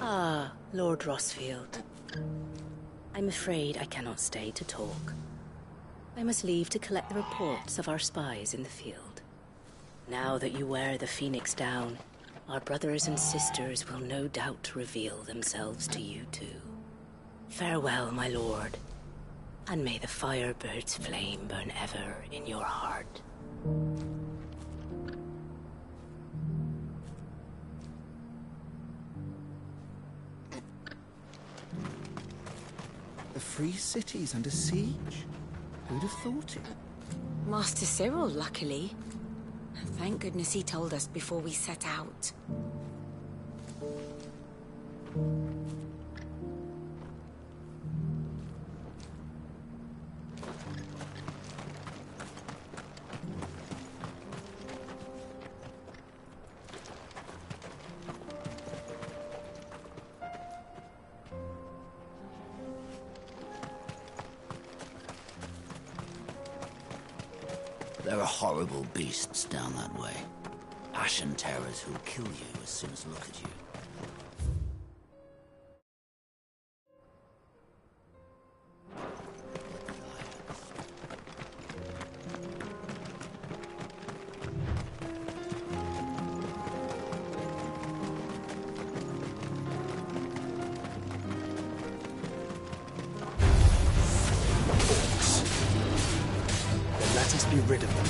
Ah, Lord Rossfield. I'm afraid I cannot stay to talk. I must leave to collect the reports of our spies in the field. Now that you wear the Phoenix down, our brothers and sisters will no doubt reveal themselves to you too. Farewell, my lord, and may the Firebird's flame burn ever in your heart. The free city's under siege? Who'd have thought it? Master Cyril, luckily. Thank goodness he told us before we set out. There are horrible beasts down that way. Ashen terrors who'll kill you as soon as look at you. Let us be rid of them.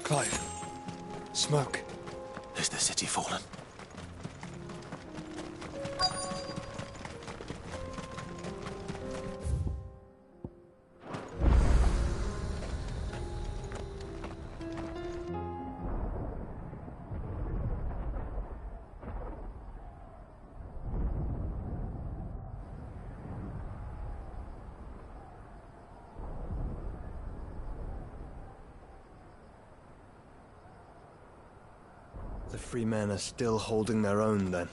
Clive. Smoke. Is the city fallen? The free men are still holding their own, then.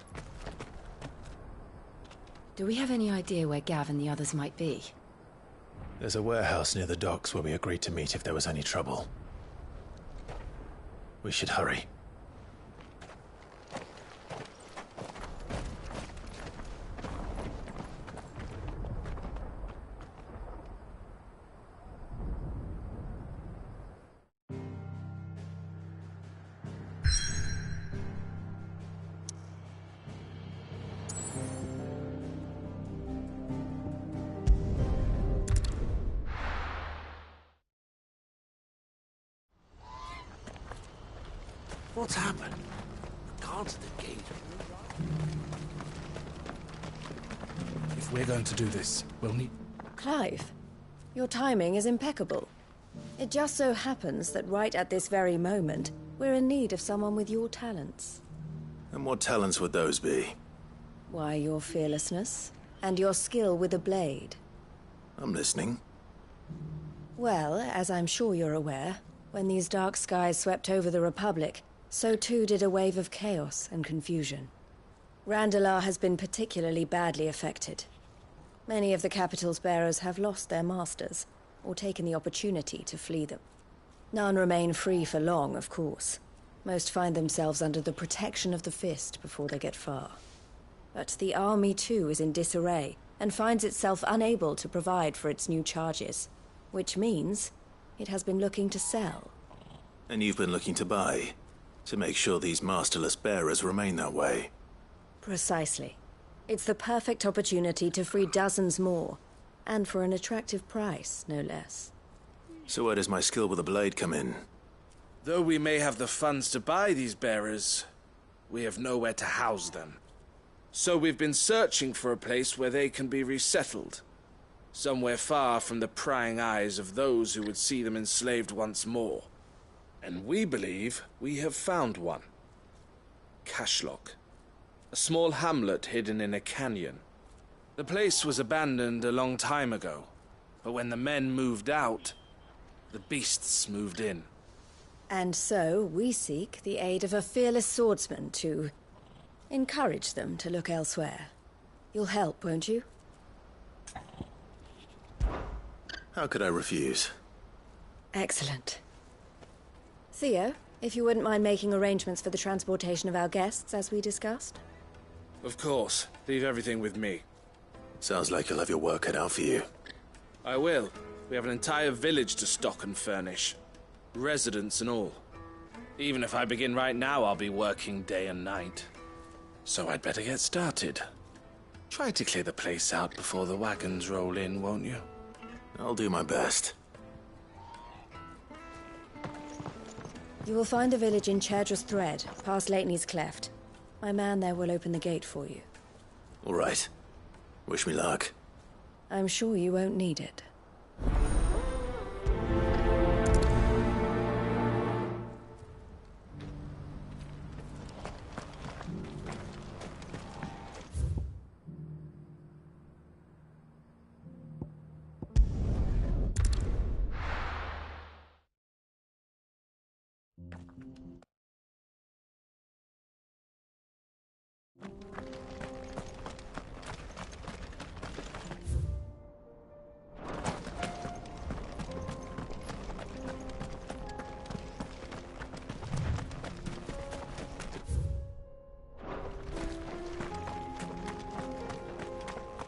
Do we have any idea where Gav and the others might be? There's a warehouse near the docks where we agreed to meet if there was any trouble. We should hurry. What's happened? The guards at the gate. If we're going to do this, we'll need... Clive, your timing is impeccable. It just so happens that right at this very moment, we're in need of someone with your talents. And what talents would those be? Why, your fearlessness, and your skill with a blade. I'm listening. Well, as I'm sure you're aware, When these dark skies swept over the Republic, so too did a wave of chaos and confusion. Randalar has been particularly badly affected. Many of the capital's bearers have lost their masters, or taken the opportunity to flee them. None remain free for long, of course. Most find themselves under the protection of the Fist before they get far. But the army too is in disarray, and finds itself unable to provide for its new charges. Which means it has been looking to sell. And you've been looking to buy, to make sure these masterless bearers remain that way. Precisely. It's the perfect opportunity to free dozens more, and for an attractive price, no less. So where does my skill with the blade come in? Though we may have the funds to buy these bearers, we have nowhere to house them. So we've been searching for a place where they can be resettled. Somewhere far from the prying eyes of those who would see them enslaved once more. And we believe we have found one. Cashlock. A small hamlet hidden in a canyon. The place was abandoned a long time ago, but when the men moved out, the beasts moved in. And so we seek the aid of a fearless swordsman to encourage them to look elsewhere. You'll help, won't you? How could I refuse? Excellent. Theo, if you wouldn't mind making arrangements for the transportation of our guests, as we discussed. Of course. Leave everything with me. Sounds like you'll have your work cut out for you. I will. We have an entire village to stock and furnish. Residents and all. Even if I begin right now, I'll be working day and night. So I'd better get started. Try to clear the place out before the wagons roll in, won't you? I'll do my best. You will find a village in Cherdrus Thread, past Leitney's Cleft. My man there will open the gate for you. All right. Wish me luck. I'm sure you won't need it.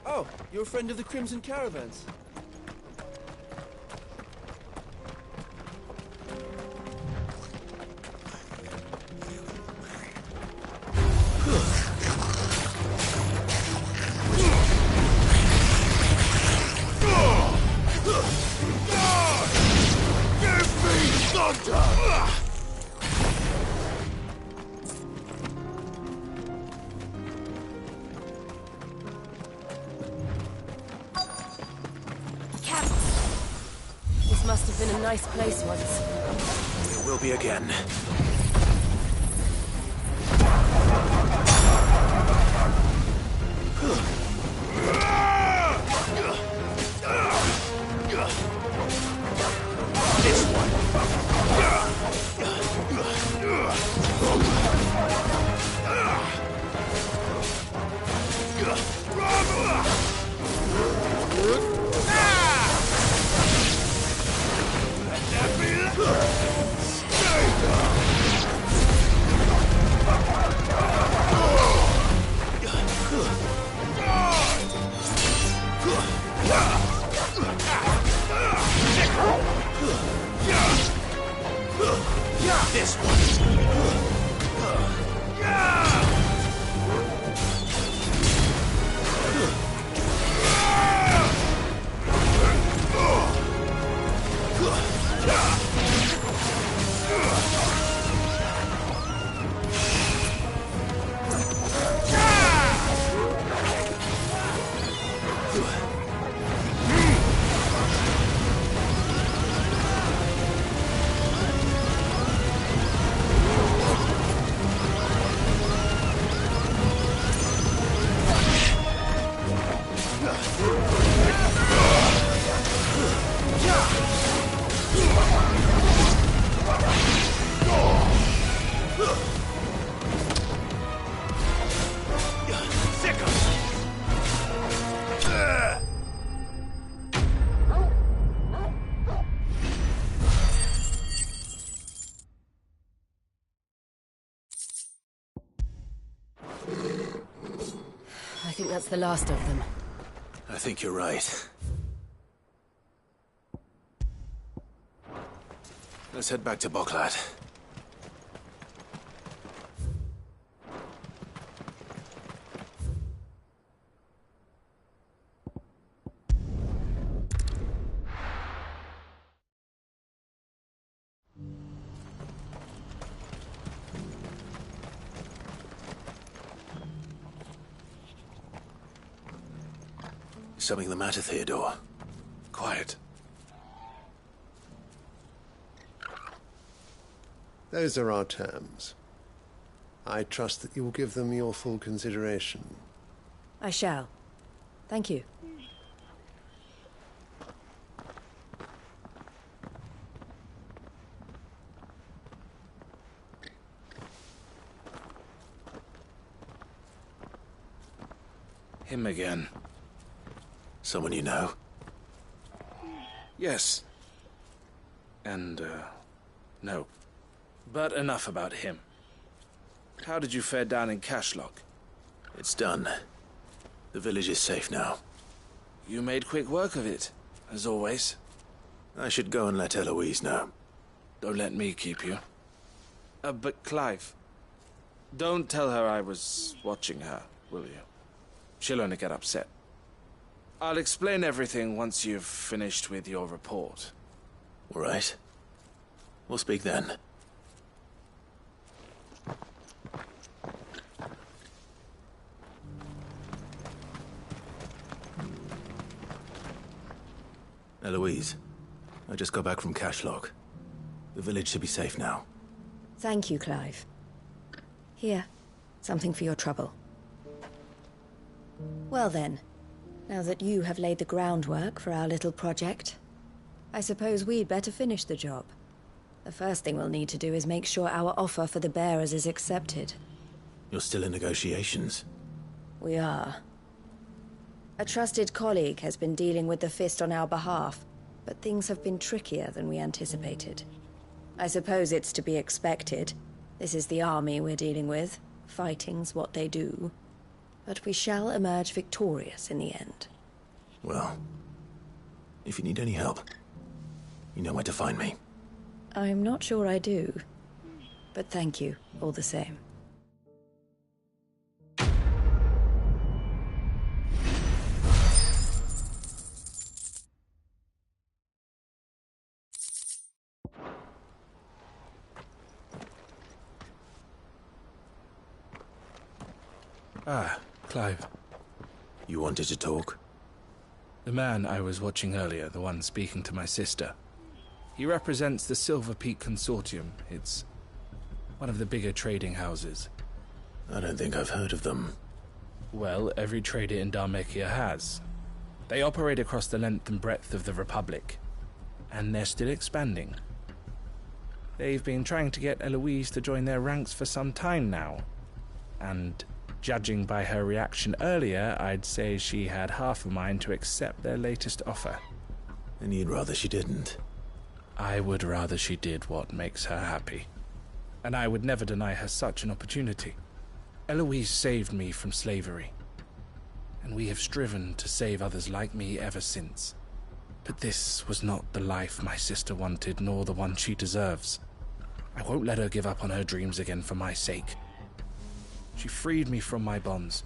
Oh, you're a friend of the Crimson Caravans. Must have been a nice place once. It will be again. This one. This one. think that's the last of them. I think you're right. Let's head back to Boklat. Is something the matter, Theodore? Quiet. Those are our terms. I trust that you will give them your full consideration. I shall. Thank you. Him again. Someone you know? Yes. And, no. But enough about him. How did you fare down in Cashlock? It's done. The village is safe now. You made quick work of it, as always. I should go and let Eloise know. Don't let me keep you. But Clive, don't tell her I was watching her, will you? She'll only get upset. I'll explain everything once you've finished with your report. All right. We'll speak then. Eloise, I just got back from Cashlock. The village should be safe now. Thank you, Clive. Here, something for your trouble. Well then, now that you have laid the groundwork for our little project, I suppose we'd better finish the job. The first thing we'll need to do is make sure our offer for the bearers is accepted. You're still in negotiations? We are. A trusted colleague has been dealing with the Fist on our behalf, but things have been trickier than we anticipated. I suppose it's to be expected. This is the army we're dealing with. Fighting's what they do. But we shall emerge victorious in the end. Well, if you need any help, you know where to find me. I'm not sure I do. But thank you, all the same. Ah, Clive. You wanted to talk? The man I was watching earlier, the one speaking to my sister. He represents the Silver Peak Consortium. It's one of the bigger trading houses. I don't think I've heard of them. Well, every trader in Dhalmekia has. They operate across the length and breadth of the Republic, and they're still expanding. They've been trying to get Eloise to join their ranks for some time now, and judging by her reaction earlier, I'd say she had half a mind to accept their latest offer. And you'd rather she didn't? I would rather she did what makes her happy. And I would never deny her such an opportunity. Eloise saved me from slavery, and we have striven to save others like me ever since. But this was not the life my sister wanted, nor the one she deserves. I won't let her give up on her dreams again for my sake. She freed me from my bonds,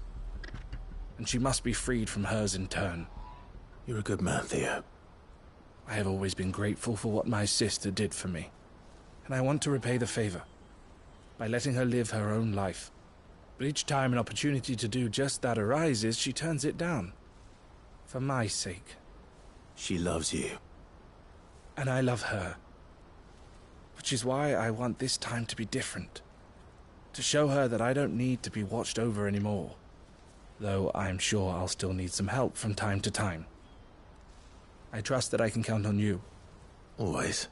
and she must be freed from hers in turn. You're a good man, Theo. I have always been grateful for what my sister did for me, and I want to repay the favor by letting her live her own life. But each time an opportunity to do just that arises, she turns it down. For my sake. She loves you. And I love her. Which is why I want this time to be different. To show her that I don't need to be watched over anymore. Though I'm sure I'll still need some help from time to time. I trust that I can count on you. Always.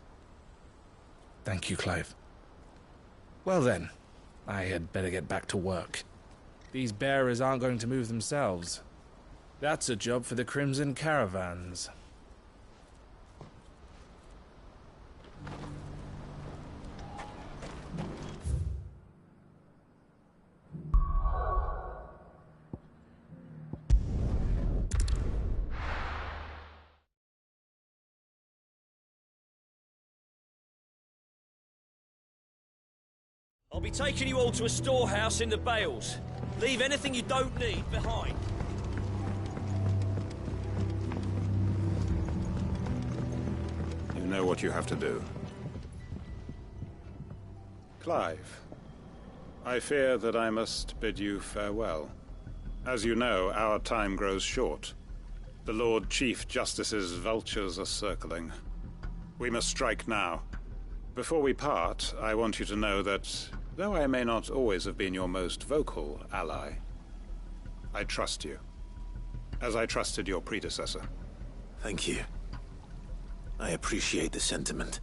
Thank you, Clive. Well then, I had better get back to work. These bearers aren't going to move themselves. That's a job for the Crimson Caravans. I'll be taking you all to a storehouse in the Bales. Leave anything you don't need behind. You know what you have to do. Clive, I fear that I must bid you farewell. As you know, our time grows short. The Lord Chief Justice's vultures are circling. We must strike now. Before we part, I want you to know that, though I may not always have been your most vocal ally, I trust you, as I trusted your predecessor. Thank you. I appreciate the sentiment,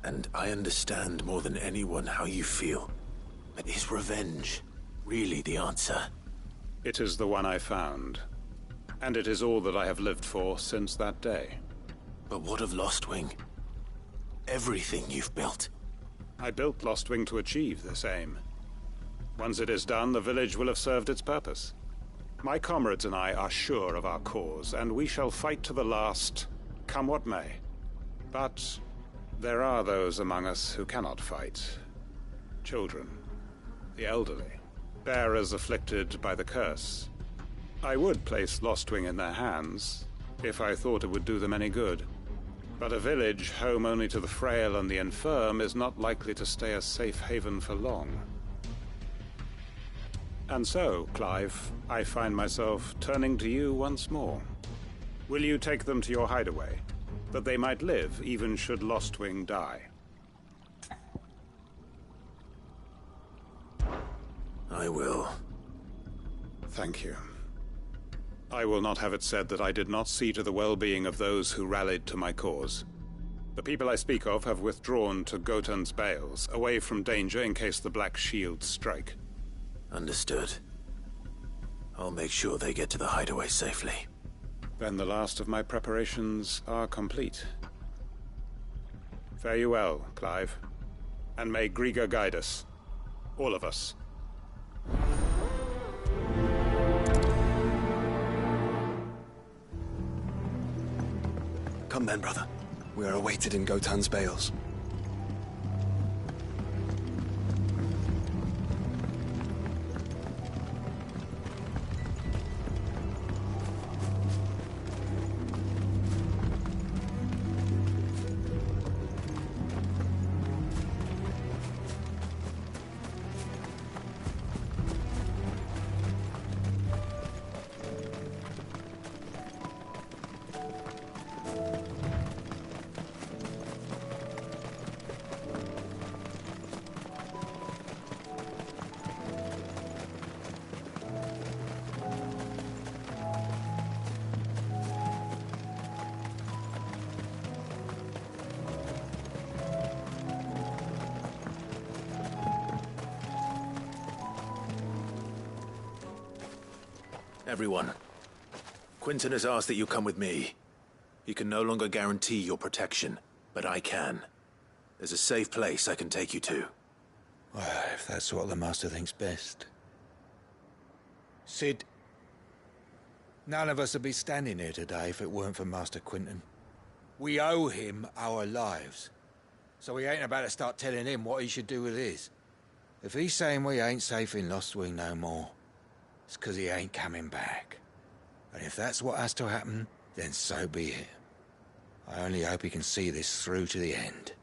and I understand more than anyone how you feel. But is revenge really the answer? It is the one I found, and it is all that I have lived for since that day. But what of Lostwing? Everything you've built. I built Lostwing to achieve this aim. Once it is done, the village will have served its purpose. My comrades and I are sure of our cause, and we shall fight to the last, come what may. But there are those among us who cannot fight. Children, the elderly, bearers afflicted by the curse. I would place Lostwing in their hands, if I thought it would do them any good. But a village home only to the frail and the infirm is not likely to stay a safe haven for long. And so, Clive, I find myself turning to you once more. Will you take them to your hideaway, that they might live even should Lostwing die? I will. Thank you. I will not have it said that I did not see to the well-being of those who rallied to my cause. The people I speak of have withdrawn to Gotan's Bales, away from danger in case the Black Shields strike. Understood. I'll make sure they get to the hideaway safely. Then the last of my preparations are complete. Fare you well, Clive. And may Griga guide us. All of us. Come then, brother. We are awaited in Gotan's Bales. Everyone, Quinton has asked that you come with me. He can no longer guarantee your protection, but I can. There's a safe place I can take you to. Well, if that's what the Master thinks best. Cid, none of us would be standing here today if it weren't for Master Quinton. We owe him our lives. So we ain't about to start telling him what he should do with his. If he's saying we ain't safe in Lostwing no more, it's 'cause he ain't coming back. And if that's what has to happen, then so be it. I only hope he can see this through to the end.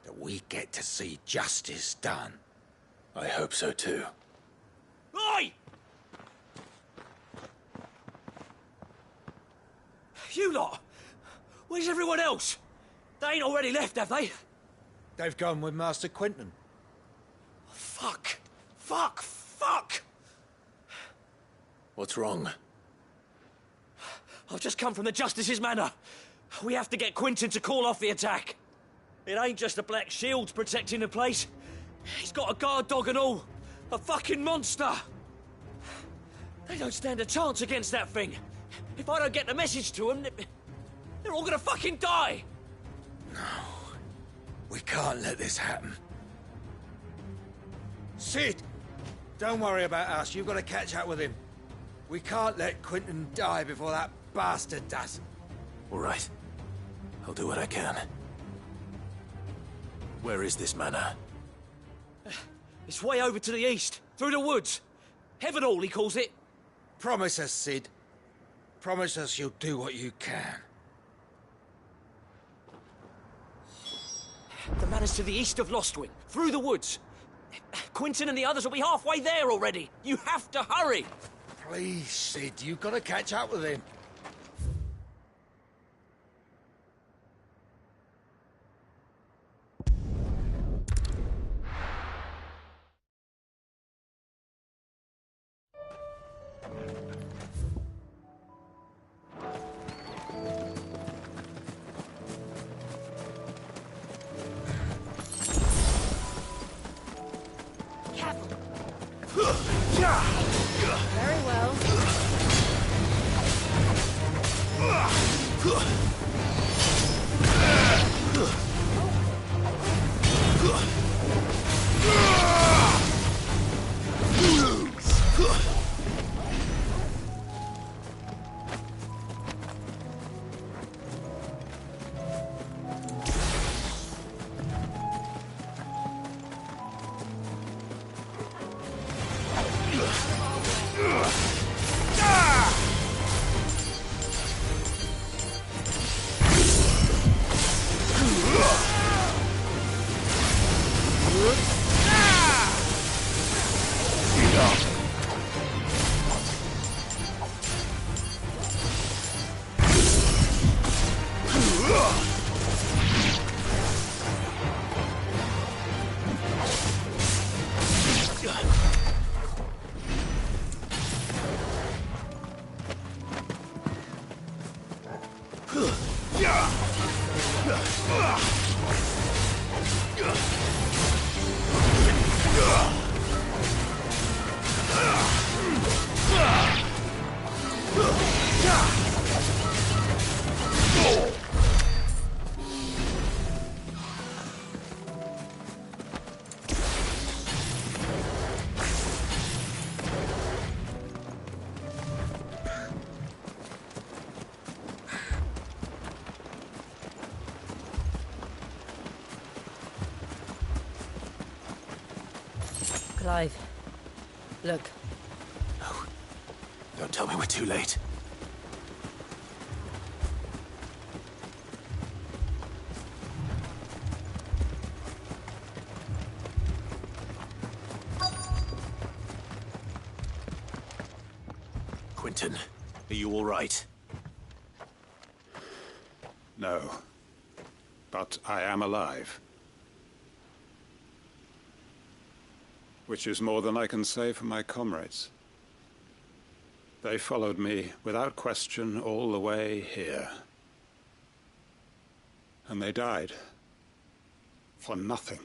That we get to see justice done. I hope so too. Oi! You lot! Where's everyone else? They ain't already left, have they? They've gone with Master Quinton. Fuck! Fuck! Fuck! What's wrong? I've just come from the Justice's manor. We have to get Quinton to call off the attack. It ain't just the Black Shields protecting the place. He's got a guard dog and all. A fucking monster. They don't stand a chance against that thing. If I don't get the message to them, they're all gonna fucking die. No. We can't let this happen. Cid! Don't worry about us. You've got to catch up with him. We can't let Quinton die before that bastard does. All right. I'll do what I can. Where is this manor? It's way over to the east, through the woods. Heavenhall, he calls it. Promise us, Cid. Promise us you'll do what you can. The manor's to the east of Lostwing, through the woods. Quinton and the others will be halfway there already. You have to hurry. Please, Cid, you've got to catch up with him. Very well. Clive, look. No. Don't tell me we're too late. Quinton, are you all right? No. But I am alive. Which is more than I can say for my comrades. They followed me without question all the way here. And they died. For nothing.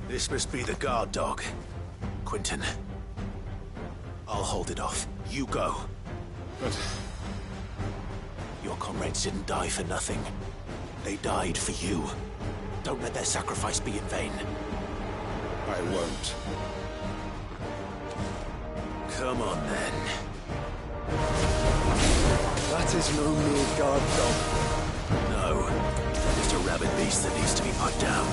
This must be the guard dog. Quinton. I'll hold it off. You go. But... your comrades didn't die for nothing. They died for you. Don't let their sacrifice be in vain. I won't. Come on, then. That is no mere guard dog. No. Just a rabid beast that needs to be put down.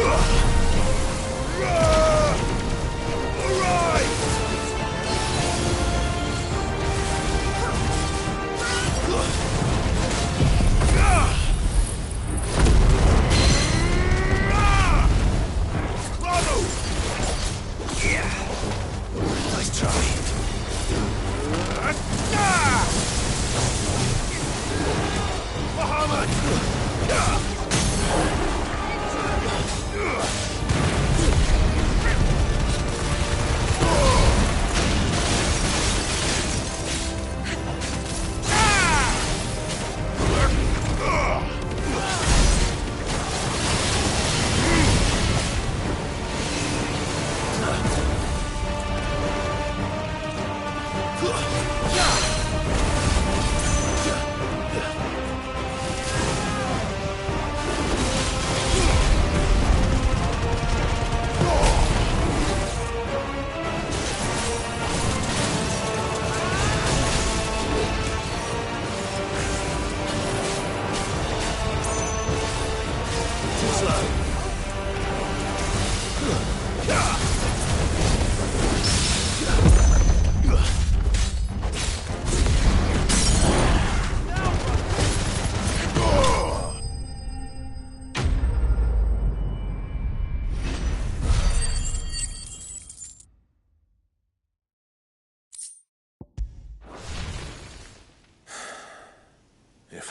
Ugh!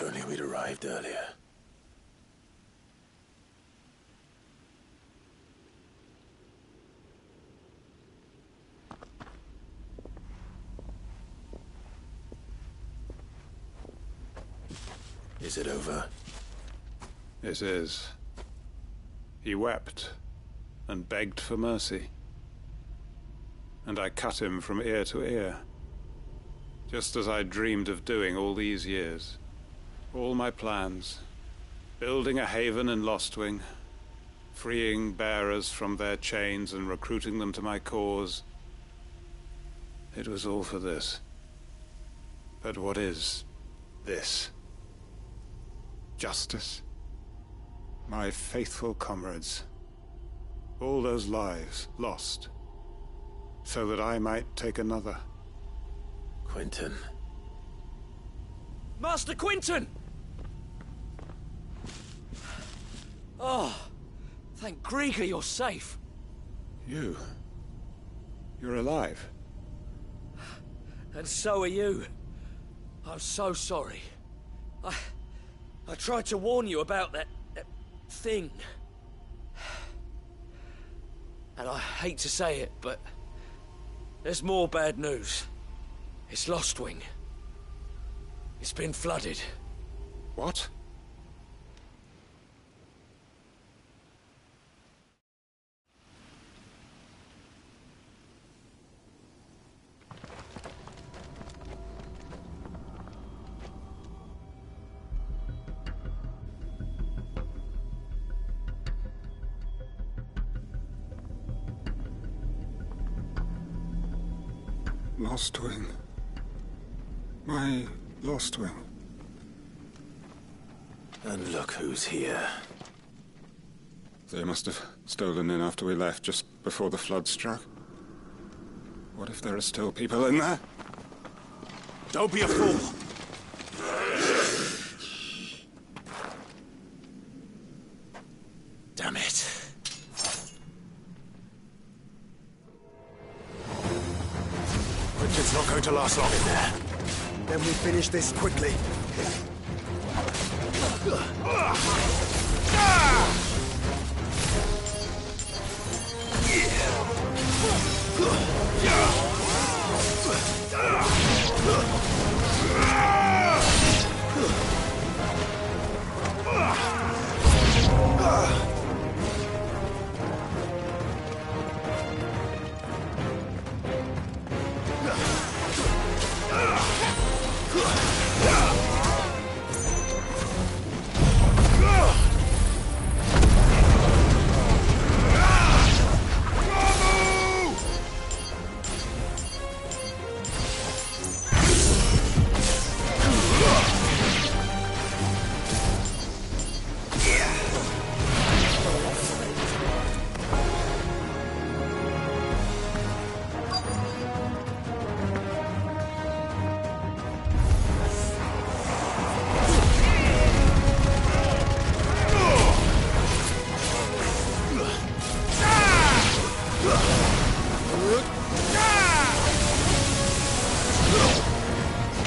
If only we'd arrived earlier. Is it over? It is. He wept and begged for mercy. And I cut him from ear to ear. Just as I dreamed of doing all these years. All my plans. Building a haven in Lostwing. Freeing bearers from their chains and recruiting them to my cause. It was all for this. But what is this? Justice? My faithful comrades. All those lives lost. So that I might take another. Quentin. Master Quentin! Oh, thank Grieger you're safe. You're alive. And so are you. I'm so sorry. I tried to warn you about that thing. And I hate to say it, but there's more bad news. It's Lostwing. It's been flooded. What? Lostwing. My Lostwing. And look who's here. They must have stolen in after we left, just before the flood struck. What if there are still people in there? Don't be a fool! Damn it. Richard's not going to last long in there. Then we finish this quickly.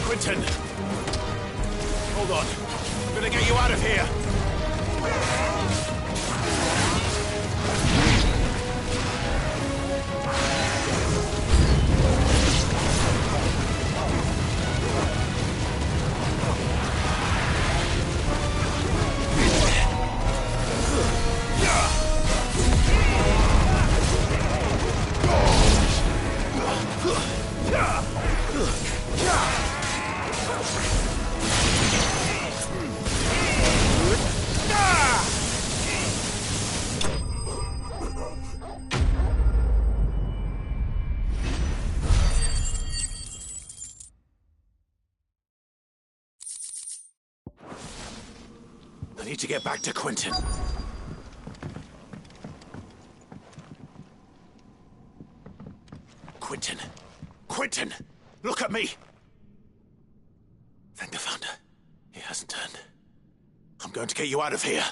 Quentin! Hold on. I'm gonna get you out of here! I need to get back to Quentin. Quentin! Quentin! Look at me! Thank the Founder. He hasn't turned. I'm going to get you out of here.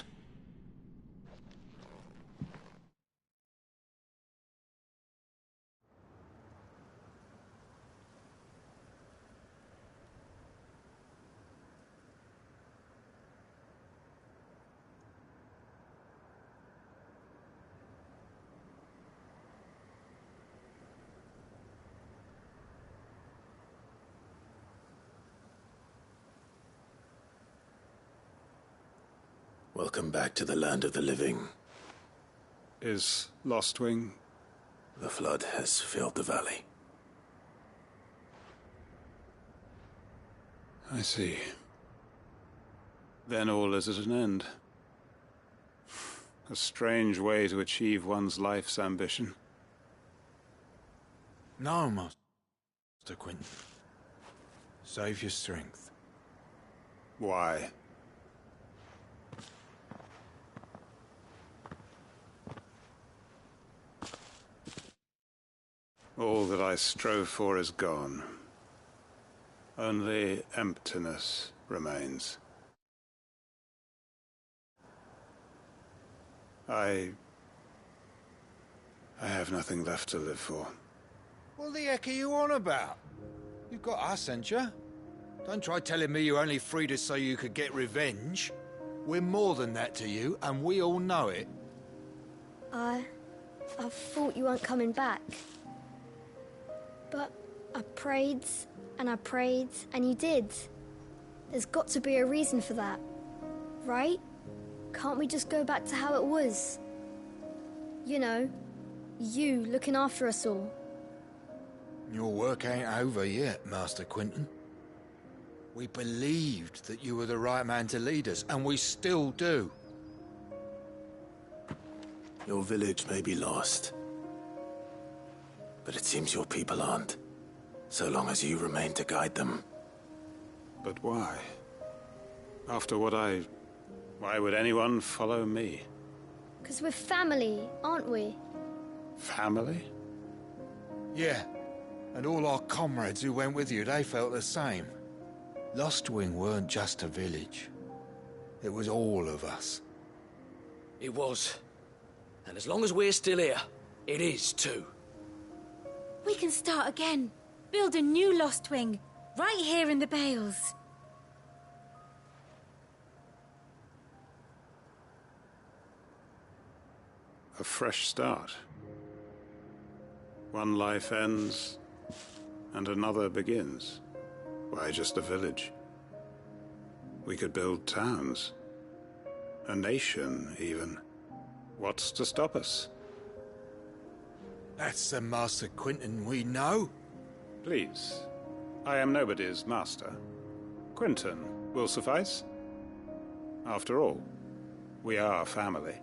Welcome back to the land of the living. Is Lostwing? The flood has filled the valley. I see. Then all is at an end. A strange way to achieve one's life's ambition. No, Master Quinton. Save your strength. Why? All that I strove for is gone. Only emptiness remains. I have nothing left to live for. What the heck are you on about? You've got us, ain't you? Don't try telling me you only freed us so you could get revenge. We're more than that to you, and we all know it. I thought you weren't coming back. But I prayed, and you did. There's got to be a reason for that, right? Can't we just go back to how it was? You know, you looking after us all. Your work ain't over yet, Master Quinton. We believed that you were the right man to lead us, and we still do. Your village may be lost, but it seems your people aren't, so long as you remain to guide them. But why? After what why would anyone follow me? 'Cause we're family, aren't we? Family? Yeah, and all our comrades who went with you, they felt the same. Lostwing weren't just a village. It was all of us. It was. And as long as we're still here, it is too. We can start again. Build a new Lostwing, right here in the Bales. A fresh start. One life ends, and another begins. Why just a village? We could build towns. A nation, even. What's to stop us? That's the Master Quinton we know. Please. I am nobody's master. Quinton will suffice. After all, we are family.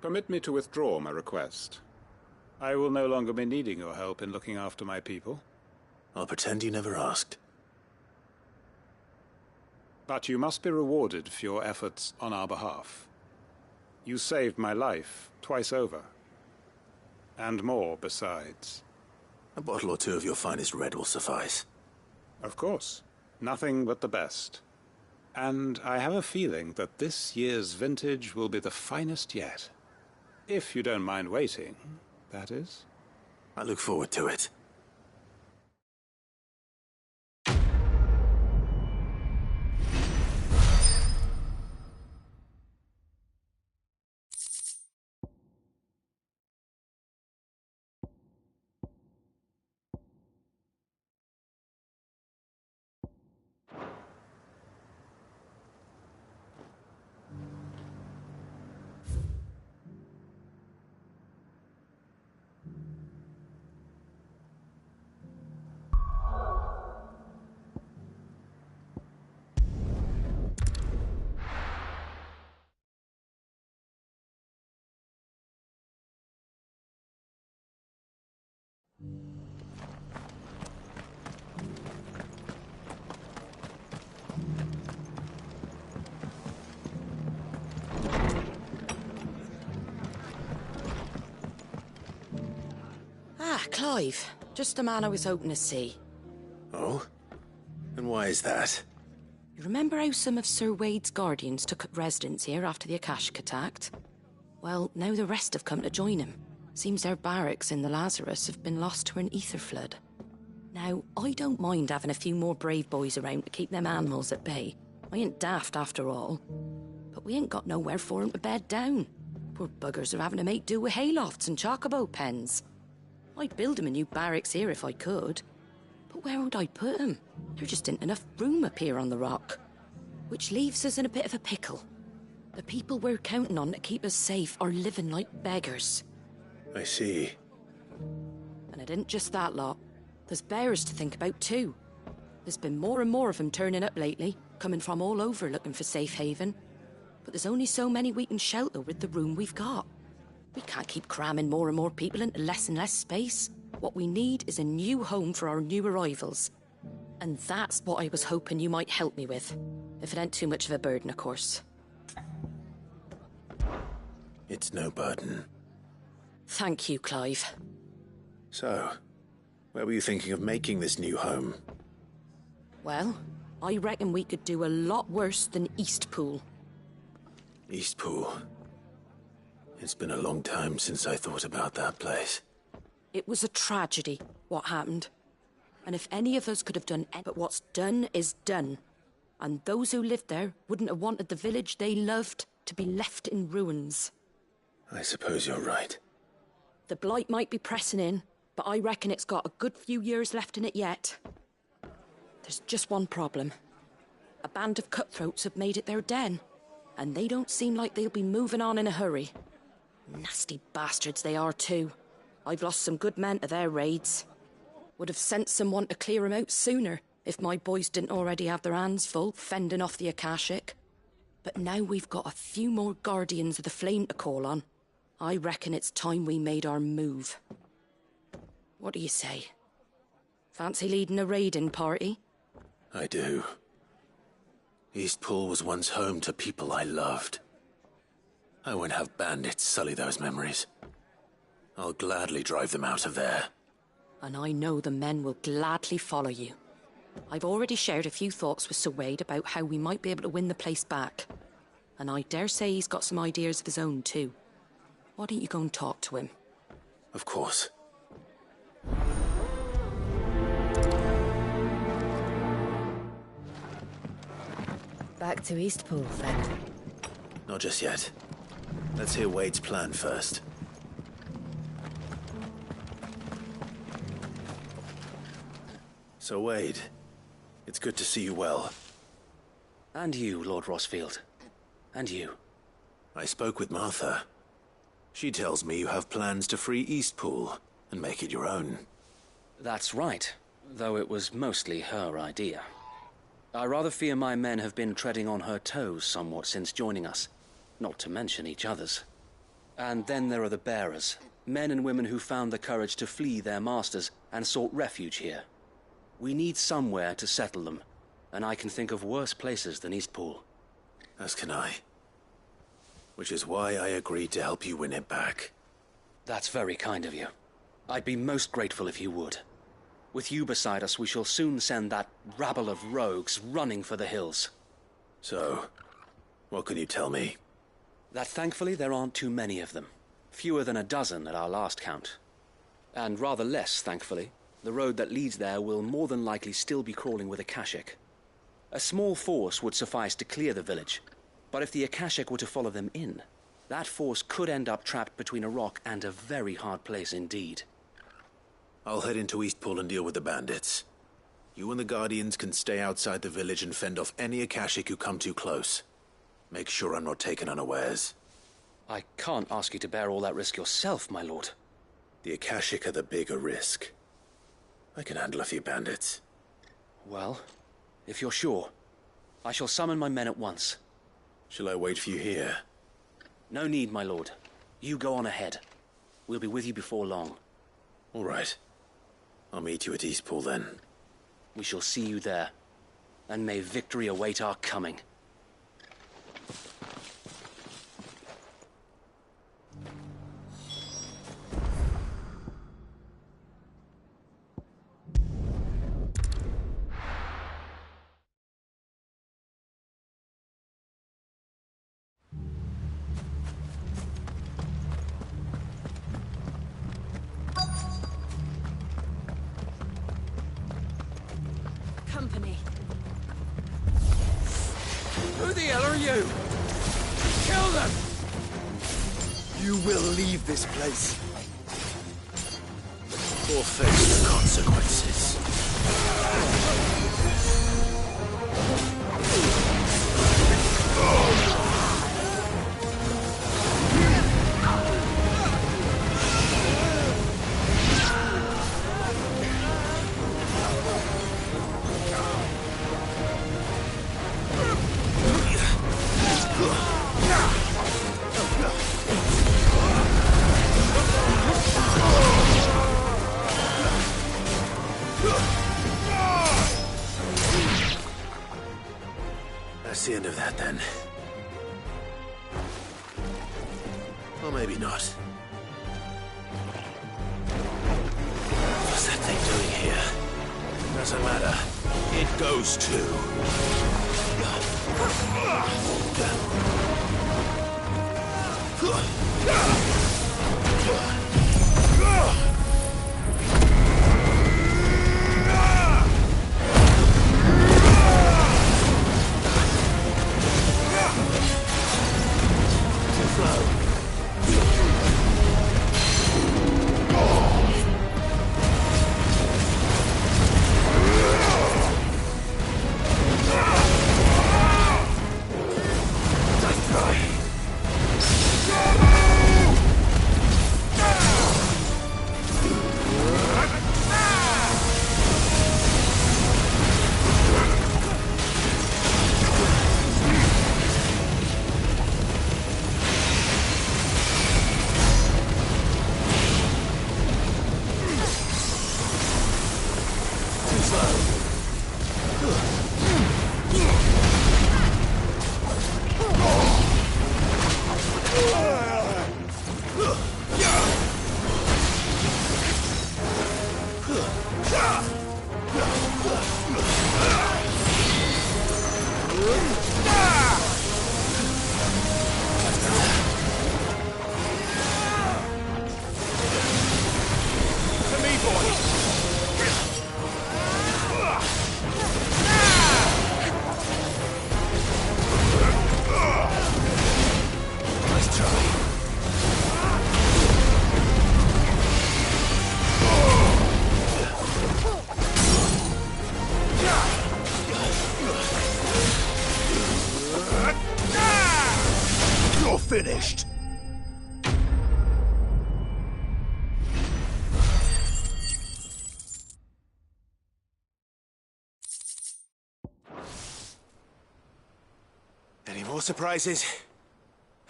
Permit me to withdraw my request. I will no longer be needing your help in looking after my people. I'll pretend you never asked. But you must be rewarded for your efforts on our behalf. You saved my life twice over. And more besides. A bottle or two of your finest red will suffice. Of course. Nothing but the best. And I have a feeling that this year's vintage will be the finest yet. If you don't mind waiting, that is. I look forward to it. Clive. Just the man I was hoping to see. Oh? And why is that? You remember how some of Sir Wade's guardians took up residence here after the Akashic attacked? Well, now the rest have come to join him. Seems their barracks in the Lazarus have been lost to an ether flood. Now, I don't mind having a few more brave boys around to keep them animals at bay. I ain't daft after all. But we ain't got nowhere for 'em to bed down. Poor buggers are having to make do with haylofts and chocobo pens. I'd build 'em a new barracks here if I could. But where would I put 'em? There just isn't enough room up here on the rock. Which leaves us in a bit of a pickle. The people we're counting on to keep us safe are living like beggars. I see. And it isn't just that lot. There's bears to think about too. There's been more and more of them turning up lately, coming from all over looking for safe haven. But there's only so many we can shelter with the room we've got. We can't keep cramming more and more people into less and less space. What we need is a new home for our new arrivals. And that's what I was hoping you might help me with. If it ain't too much of a burden, of course. It's no burden. Thank you, Clive. So, where were you thinking of making this new home? Well, I reckon we could do a lot worse than Eastpool. Eastpool. It's been a long time since I thought about that place. It was a tragedy, what happened. And if any of us could have done anything, but what's done is done. And those who lived there wouldn't have wanted the village they loved to be left in ruins. I suppose you're right. The blight might be pressing in, but I reckon it's got a good few years left in it yet. There's just one problem. A band of cutthroats have made it their den, and they don't seem like they'll be moving on in a hurry. Nasty bastards they are too. I've lost some good men to their raids. Would have sent someone to clear 'em out sooner if my boys didn't already have their hands full fending off the Akashic. But now we've got a few more Guardians of the Flame to call on. I reckon it's time we made our move. What do you say? Fancy leading a raiding party? I do. Eastpool was once home to people I loved. I won't have bandits sully those memories. I'll gladly drive them out of there. And I know the men will gladly follow you. I've already shared a few thoughts with Sir Wade about how we might be able to win the place back. And I dare say he's got some ideas of his own too. Why don't you go and talk to him? Of course. Back to Eastpool, then. Not just yet. Let's hear Wade's plan first. So, Wade, it's good to see you well. And you, Lord Rosfield. And you. I spoke with Martha. She tells me you have plans to free Eastpool and make it your own. That's right, though it was mostly her idea. I rather fear my men have been treading on her toes somewhat since joining us, not to mention each other's. And then there are the bearers, men and women who found the courage to flee their masters and sought refuge here. We need somewhere to settle them, and I can think of worse places than Eastpool. As can I. Which is why I agreed to help you win it back. That's very kind of you. I'd be most grateful if you would. With you beside us, we shall soon send that rabble of rogues running for the hills. So, what can you tell me? That thankfully there aren't too many of them. Fewer than a dozen at our last count. And rather less, thankfully. The road that leads there will more than likely still be crawling with Akashic. A small force would suffice to clear the village, but if the Akashic were to follow them in, that force could end up trapped between a rock and a very hard place indeed. I'll head into Eastpool and deal with the bandits. You and the Guardians can stay outside the village and fend off any Akashic who come too close. Make sure I'm not taken unawares. I can't ask you to bear all that risk yourself, my lord. The Akashic are the bigger risk. I can handle a few bandits. Well, if you're sure, I shall summon my men at once. Shall I wait for you here? No need, my lord. You go on ahead. We'll be with you before long. All right. I'll meet you at Eastpool then. We shall see you there. And may victory await our coming. Company. Who the hell are you? Kill them! You will leave this place. Or face the consequences. That's the end of that, then. Or maybe not. What's that thing doing here? Doesn't matter. It goes too. Finished. Any more surprises?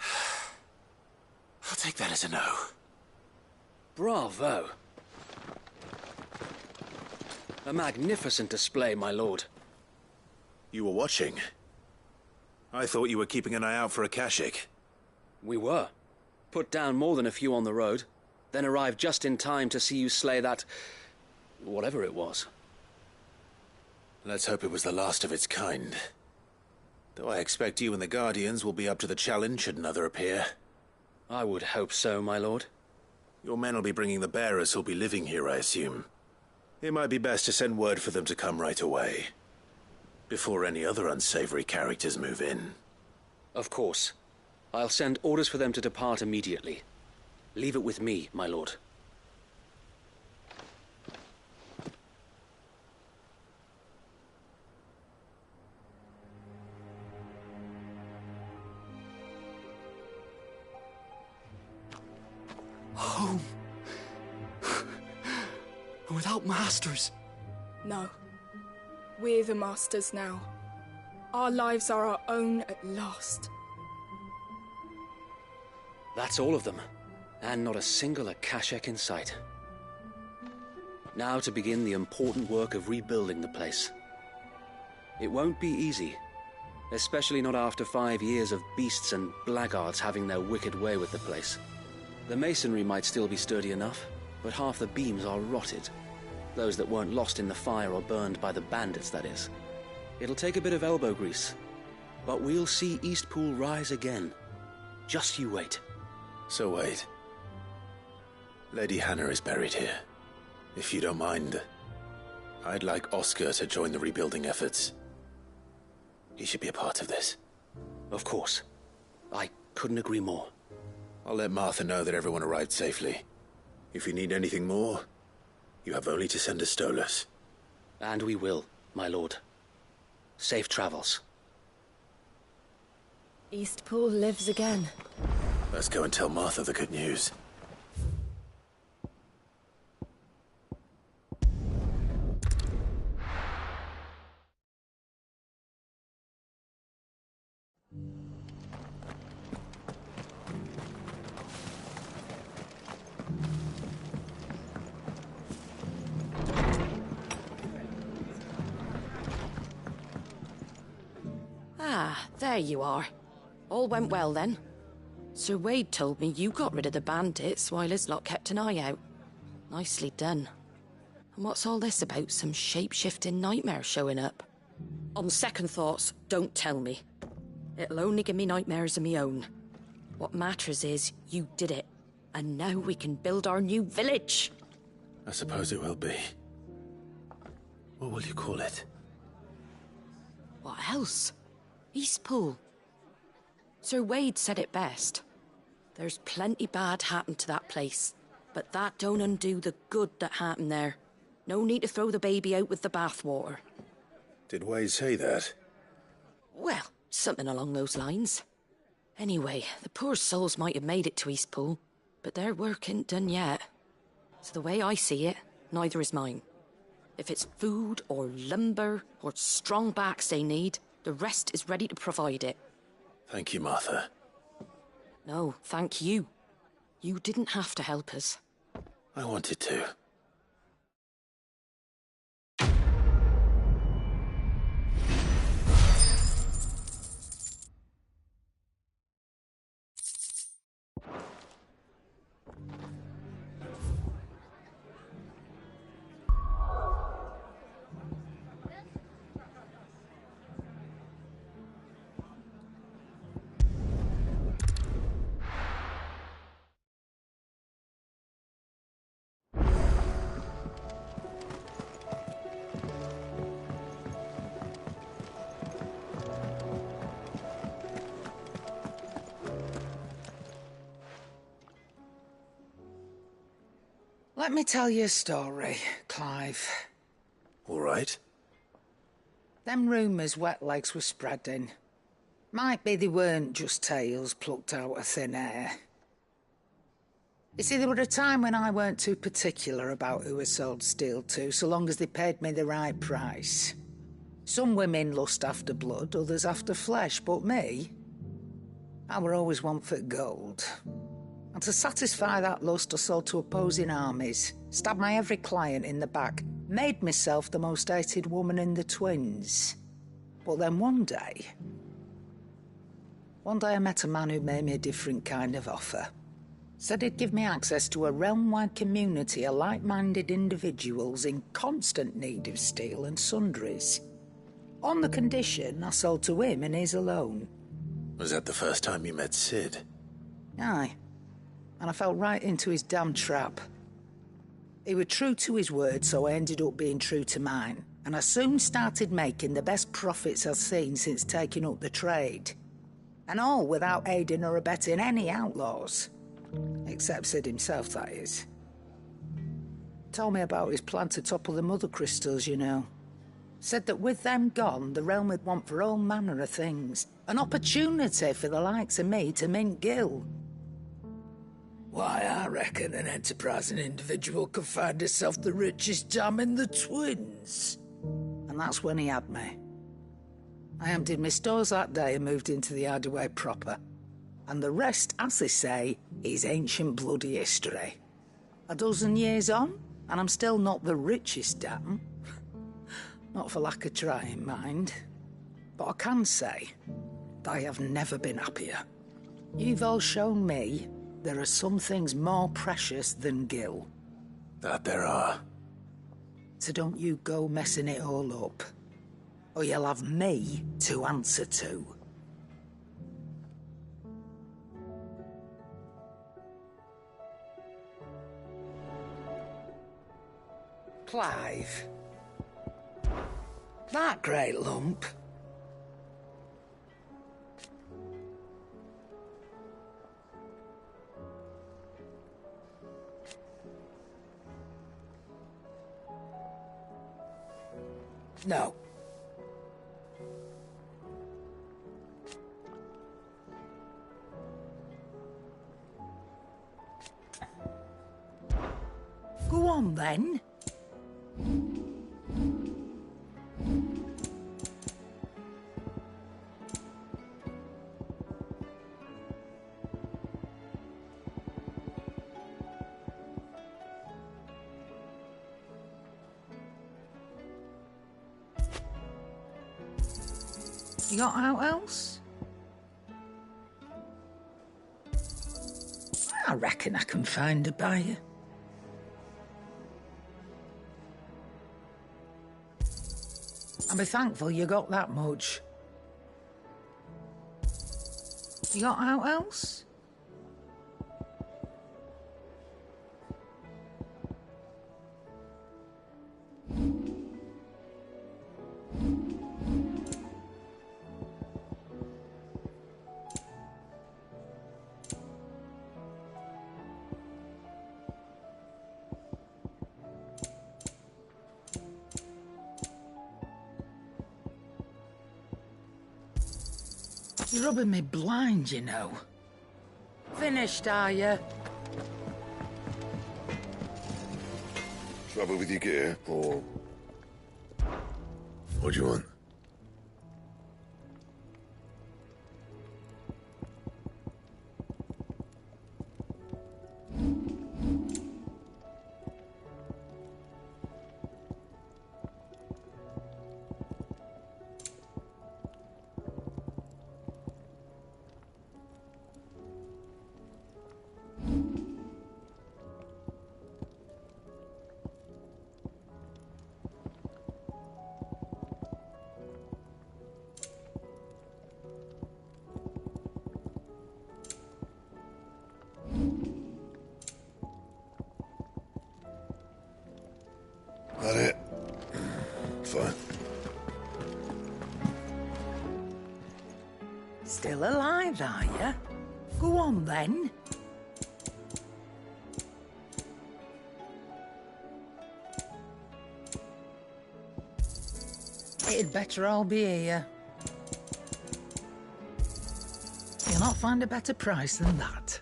I'll take that as a no. Bravo. A magnificent display, my lord. You were watching. I thought you were keeping an eye out for a Kashik. We were. Put down more than a few on the road, then arrived just in time to see you slay that... whatever it was. Let's hope it was the last of its kind. Though I expect you and the Guardians will be up to the challenge should another appear. I would hope so, my lord. Your men will be bringing the bearers who'll be living here, I assume. It might be best to send word for them to come right away. Before any other unsavory characters move in. Of course. I'll send orders for them to depart immediately. Leave it with me, my lord. Home. Without masters. No. We're the masters now. Our lives are our own at last. That's all of them, and not a single Akashak in sight. Now to begin the important work of rebuilding the place. It won't be easy, especially not after 5 years of beasts and blackguards having their wicked way with the place. The masonry might still be sturdy enough, but half the beams are rotted. Those that weren't lost in the fire or burned by the bandits, that is. It'll take a bit of elbow grease, but we'll see Eastpool rise again. Just you wait. So wait. Lady Hannah is buried here. If you don't mind, I'd like Oscar to join the rebuilding efforts. He should be a part of this. Of course. I couldn't agree more. I'll let Martha know that everyone arrived safely. If you need anything more, you have only to send a Stolas. And we will, my lord. Safe travels. Eastpool lives again. Let's go and tell Martha the good news. Ah, there you are. All went well then. Sir Wade told me you got rid of the bandits while his lot kept an eye out. Nicely done. And what's all this about some shape-shifting nightmare showing up? On second thoughts, don't tell me. It'll only give me nightmares of me own. What matters is you did it. And now we can build our new village. I suppose it will be. What will you call it? What else? Eastpool. Sir Wade said it best. There's plenty bad happened to that place, but that don't undo the good that happened there. No need to throw the baby out with the bathwater. Did Wade say that? Well, something along those lines. Anyway, the poor souls might have made it to Eastpool, but their work ain't done yet. So the way I see it, neither is mine. If it's food or lumber or strong backs they need, the rest is ready to provide it. Thank you, Martha. No, thank you. You didn't have to help us. I wanted to. Let me tell you a story, Clive. All right. Them rumours Wetlegs were spreading. Might be they weren't just tales plucked out of thin air. You see, there were a time when I weren't too particular about who I sold steel to, so long as they paid me the right price. Some women lust after blood, others after flesh, but me, I were always one for gold. And to satisfy that lust, I sold to opposing armies, stabbed my every client in the back, made myself the most hated woman in the twins. But then one day I met a man who made me a different kind of offer. Said he'd give me access to a realm-wide community of like-minded individuals in constant need of steel and sundries. On the condition I sold to him and his alone. Was that the first time you met Sid? Aye. And I fell right into his damn trap. He was true to his word, so I ended up being true to mine. And I soon started making the best profits I've seen since taking up the trade. And all without aiding or abetting any outlaws. Except Sid himself, that is. Told me about his plan to topple the mother crystals, you know. Said that with them gone, the realm would want for all manner of things. An opportunity for the likes of me to mint gil. Why, I reckon an enterprising individual could find himself the richest dam in the twins. And that's when he had me. I emptied my stores that day and moved into the Hideaway proper. And the rest, as they say, is ancient bloody history. A dozen years on, and I'm still not the richest dam. Not for lack of trying, mind. But I can say that I have never been happier. You've all shown me there are some things more precious than gil. That there are. So don't you go messing it all up, or you'll have me to answer to. Clive. That great lump. No. Go on, then. You got out else? I reckon I can find a buyer. I'll be thankful you got that much. You got out else? You're rubbing me blind, you know. Finished, are you? Trouble with your gear, or... What do you want? That it? Fine. Still alive, are you? Go on, then. It'd better all be here. You'll not find a better price than that.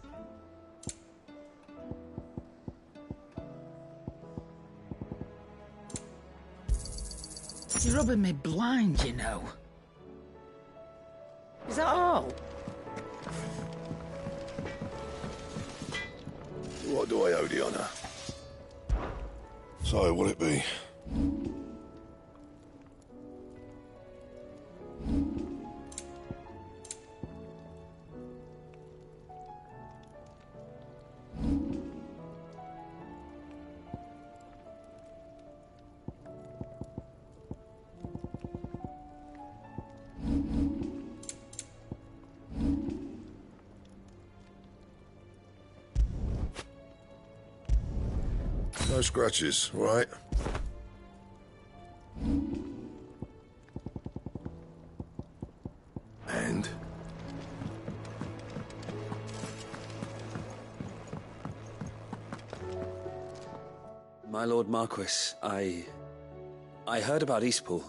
You're rubbing me blind, you know. Is that all? What do I owe the honour? So, what'll it be? No scratches, right? And? My Lord Marquis, I heard about Eastpool.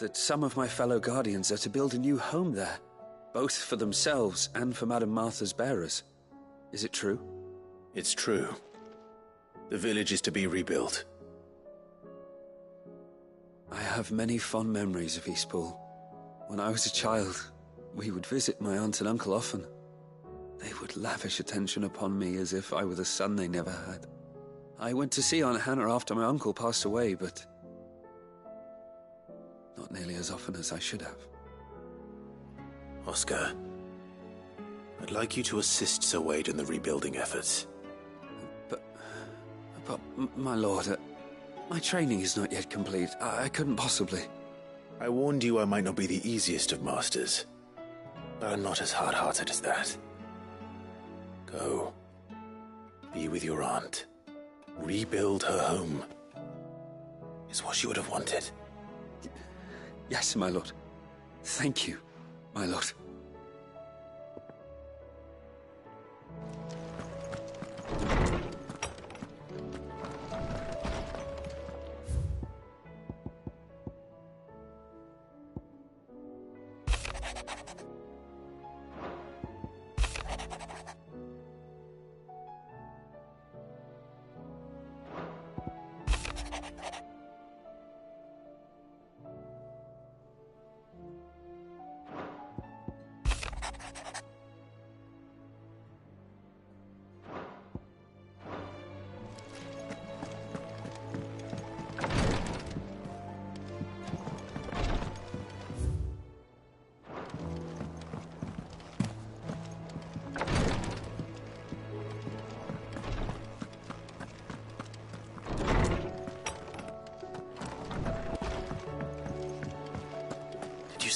That some of my fellow Guardians are to build a new home there, both for themselves and for Madame Martha's bearers. Is it true? It's true. The village is to be rebuilt. I have many fond memories of Eastpool. When I was a child, we would visit my aunt and uncle often. They would lavish attention upon me as if I were the son they never had. I went to see Aunt Hannah after my uncle passed away, but not nearly as often as I should have. Oscar, I'd like you to assist Sir Wade in the rebuilding efforts. But, my lord, my training is not yet complete. I couldn't possibly. I warned you I might not be the easiest of masters, but I'm not as hard-hearted as that. Go. Be with your aunt. Rebuild her home. Is what she would have wanted. Yes, my lord. Thank you, my lord.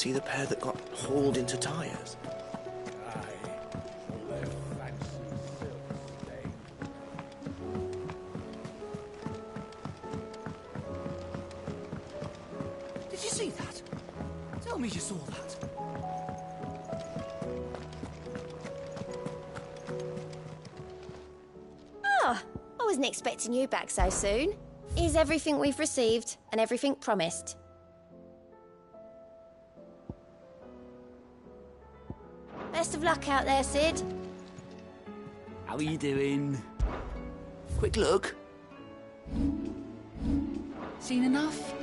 see the pair that got hauled into tyres? Did you see that? Tell me you saw that. Ah, I wasn't expecting you back so soon. Here's everything we've received and everything promised. Best of luck out there, Sid. How are you doing? Quick look. Seen enough?